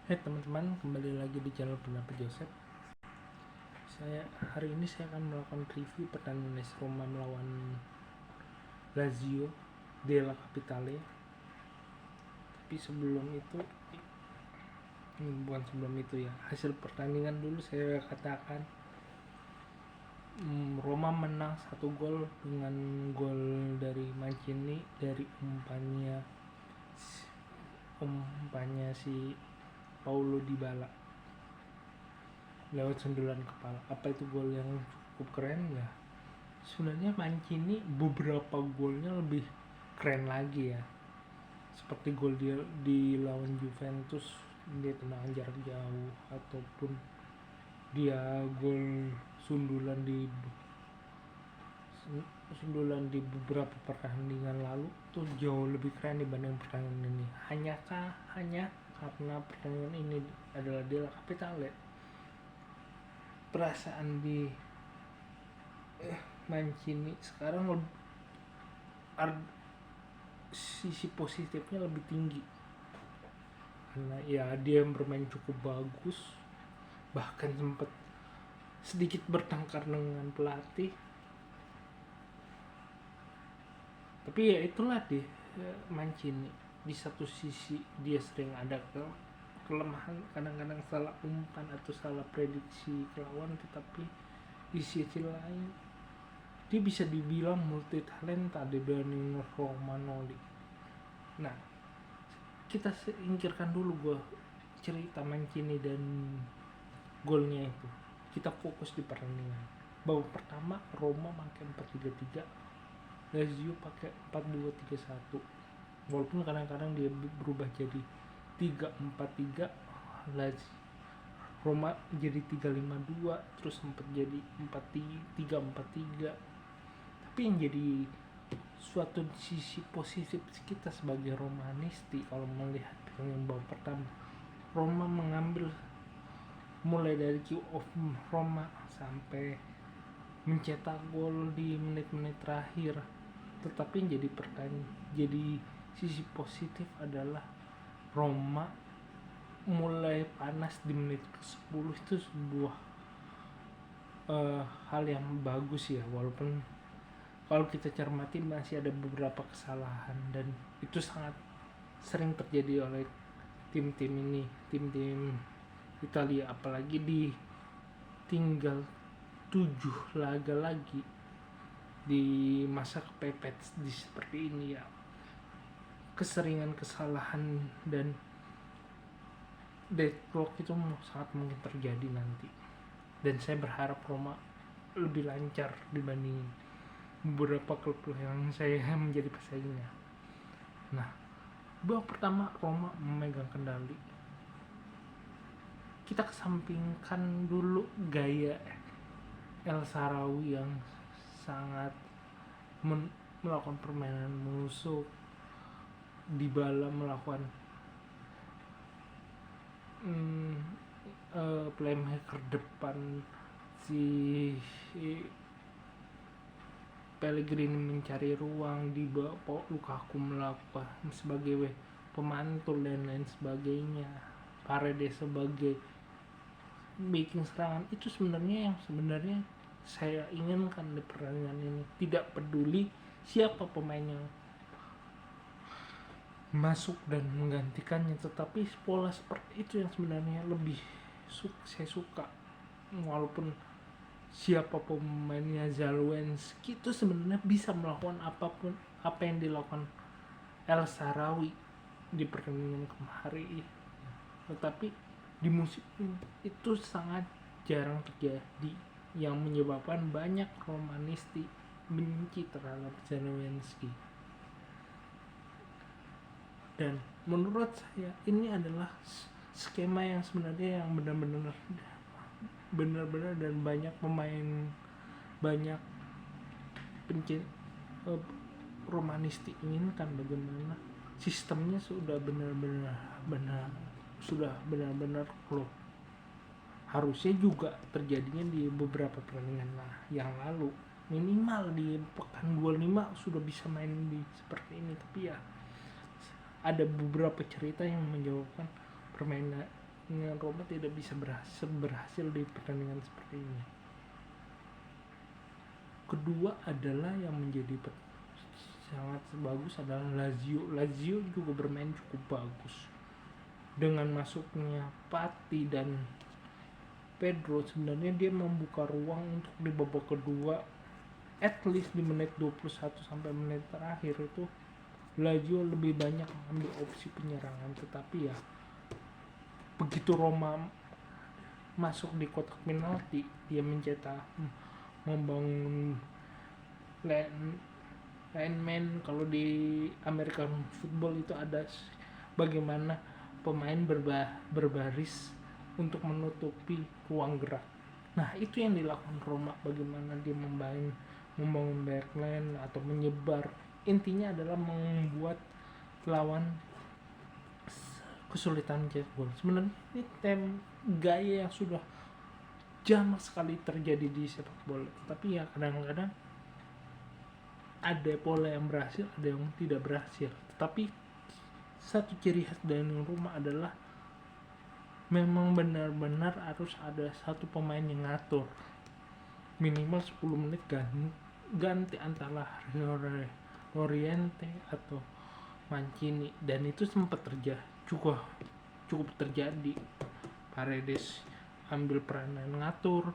Hai teman-teman, kembali lagi di channel Pendapat Joseph. Hari ini saya akan melakukan review pertandingan AS Roma melawan Lazio della Capitale. Tapi sebelum itu ya, hasil pertandingan dulu saya katakan Roma menang 1 gol dengan gol dari Mancini dari umpannya si Paulo Dybala lewat sundulan kepala. Apa itu gol yang cukup keren ya? Sebenarnya Mancini beberapa golnya lebih keren lagi ya, seperti gol dia di lawan Juventus, dia tendangan jarak jauh, ataupun dia gol sundulan di beberapa pertandingan lalu tuh jauh lebih keren dibanding pertandingan ini. Hanya karena pertandingan ini adalah della Capitale, perasaan di Mancini sekarang sisi positifnya lebih tinggi karena ya dia bermain cukup bagus, bahkan sempat sedikit bertengkar dengan pelatih. Tapi ya itulah dia Mancini. Di satu sisi dia sering ada kelemahan, kadang-kadang salah umpan atau salah prediksi ke lawan, tetapi di sisi lain dia bisa dibilang multi talenta dibanding Romagnoli. Nah, kita singkirkan dulu gua cerita Mancini dan golnya itu. Kita fokus di pertandingan. Babak pertama Roma pakai 4-3-3, Lazio pakai 4-2-3-1. Walaupun kadang-kadang dia berubah jadi 3-4-3, Roma jadi 3-5-2, terus sempat jadi 4-3-4-3. Tapi yang jadi suatu sisi positif kita sebagai Romanisti kalau melihat pertandingan babak pertama, Roma mengambil mulai dari kick off Roma sampai mencetak gol di menit-menit terakhir. Tetapi yang jadi sisi positif adalah Roma mulai panas di menit ke-10. Itu sebuah hal yang bagus ya, walaupun kalau kita cermati masih ada beberapa kesalahan, dan itu sangat sering terjadi oleh tim-tim Italia, apalagi di tinggal 7 laga lagi di masa kepepet seperti ini ya. Keseringan kesalahan dan deadlock itu sangat mungkin terjadi nanti, dan saya berharap Roma lebih lancar dibanding beberapa klub yang saya menjadi pesaingnya. Nah, babak pertama Roma memegang kendali. Kita kesampingkan dulu gaya El Shaarawy yang sangat melakukan permainan menusuk, Dybala melakukan playmaker depan, si Pellegrini mencari ruang, di bawah Lukaku melakukan sebagai pemantul dan lain sebagainya, Paredes sebagai backing serangan. Itu sebenarnya saya inginkan di pertandingan ini. Tidak peduli siapa pemain yang masuk dan menggantikannya, tetapi pola seperti itu yang sebenarnya lebih saya suka. Walaupun siapa pemainnya, Zalewski itu sebenarnya bisa melakukan apapun apa yang dilakukan El Shaarawy di pertandingan kemarin, tetapi di musim ini itu sangat jarang terjadi, yang menyebabkan banyak Romanisti benci terhadap Zalewski. Dan menurut saya ini adalah skema yang sebenarnya yang benar-benar dan banyak Romanisti inginkan, bagaimana sistemnya sudah benar-benar klub. Harusnya juga terjadinya di beberapa pertandingan yang lalu, minimal di pekan 25 sudah bisa main di seperti ini. Tapi ya ada beberapa cerita yang menyebabkan permainan dengan Roma tidak bisa berhasil di pertandingan seperti ini. Kedua adalah yang menjadi sangat bagus adalah Lazio juga bermain cukup bagus dengan masuknya Patti dan Pedro. Sebenarnya dia membuka ruang untuk di babak kedua, at least di menit 21 sampai menit terakhir itu Lazio lebih banyak mengambil opsi penyerangan. Tetapi ya begitu Roma masuk di kotak penalti, dia mencetak, membangun lineman. Kalau di American football itu ada bagaimana pemain berbaris untuk menutupi ruang gerak. Nah, itu yang dilakukan Roma, bagaimana dia membangun backline atau menyebar. Intinya adalah membuat lawan kesulitan mencetak gol. Sebenarnya ini gaya yang sudah jamak sekali terjadi di sepak bola. Tapi ya kadang-kadang ada pola yang berhasil, ada yang tidak berhasil. Tetapi satu ciri khas dari Roma adalah memang benar-benar harus ada satu pemain yang ngatur minimal 10 menit ganti antara Loriente atau Mancini, dan itu sempat cukup terjadi. Paredes ambil peranan ngatur,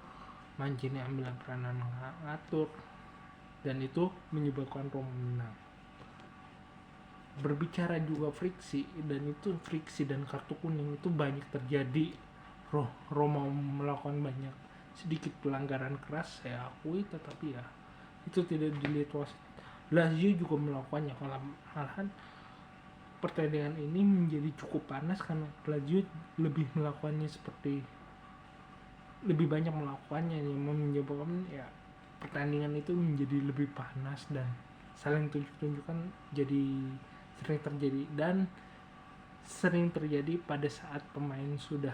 Mancini ambil peranan ngatur, dan itu menyebabkan Roma menang. Berbicara juga friksi dan kartu kuning itu banyak terjadi. Roma melakukan banyak sedikit pelanggaran keras, saya akui, tetapi ya itu tidak dilihat wasit. Lazio juga melakukannya, malahan pertandingan ini menjadi cukup panas karena Lazio lebih banyak melakukannya, yang menyebabkan ya pertandingan itu menjadi lebih panas dan saling tunjuk-tunjukkan jadi sering terjadi pada saat pemain sudah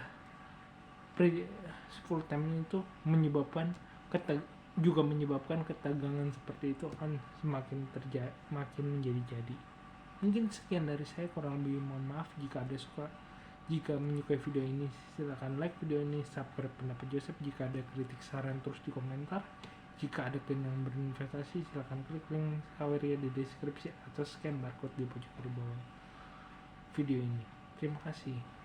full time. Itu menyebabkan ketegangan seperti itu akan makin menjadi. Mungkin sekian dari saya, kurang lebih mohon maaf. Jika menyukai video ini silakan like video ini, subscribe Pendapat Joseph. Jika ada kritik saran terus di komentar. Jika ada yang berinvestasi, silakan klik link Saweria di deskripsi atau scan barcode di pojok kiri bawah video ini. Terima kasih.